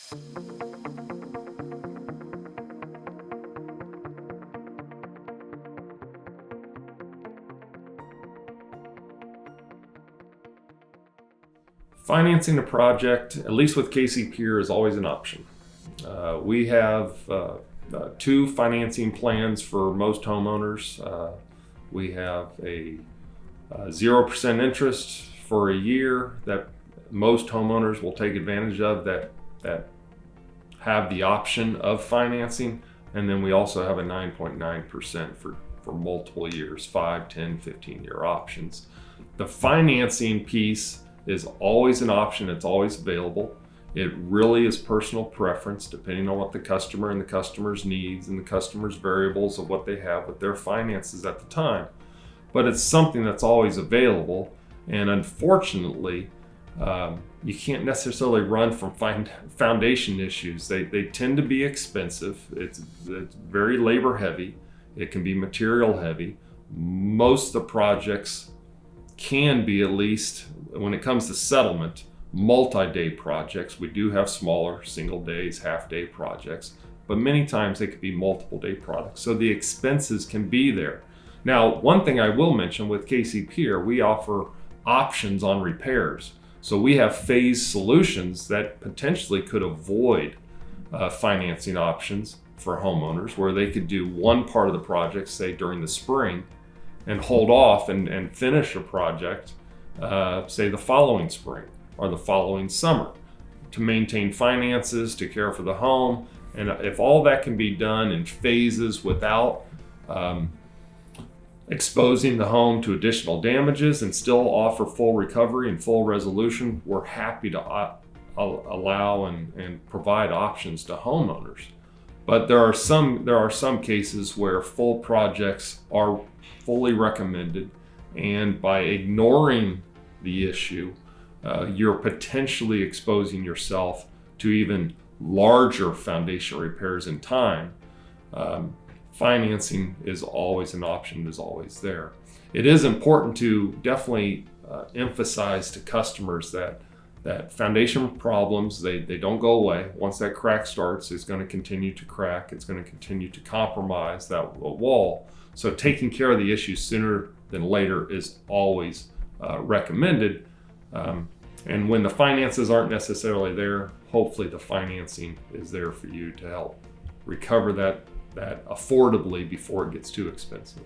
Financing a project, at least with KC Pier, is always an option. We have two financing plans for most homeowners. We have a 0% interest for a year that most homeowners will take advantage of that have the option of financing. And then we also have a 9.9% for multiple years, 5, 10, 15-year options. The financing piece is always an option. It's always available. It really is personal preference depending on what the customer and the customer's needs and the customer's variables of what they have with their finances at the time. But it's something that's always available. And unfortunately, you can't necessarily run from foundation issues. They tend to be expensive. It's very labor heavy. It can be material heavy. Most of the projects can be, at least when it comes to settlement, multi-day projects. We do have smaller single days, half-day projects, but many times they could be multiple day products. So the expenses can be there. Now, one thing I will mention with KC Pier, we offer options on repairs. So we have phase solutions that potentially could avoid financing options for homeowners, where they could do one part of the project, say during the spring, and hold off and finish a project, say the following spring or the following summer, to maintain finances, to care for the home. And if all that can be done in phases without exposing the home to additional damages and still offer full recovery and full resolution, we're happy to allow and provide options to homeowners. But there are some cases where full projects are fully recommended, and by ignoring the issue, you're potentially exposing yourself to even larger foundation repairs in time. Financing is always an option, is always there. It is important to definitely emphasize to customers that foundation problems, they don't go away. Once that crack starts, it's going to continue to crack. It's going to continue to compromise that wall. So taking care of the issues sooner than later is always recommended. And when the finances aren't necessarily there, hopefully the financing is there for you to help recover that affordably before it gets too expensive.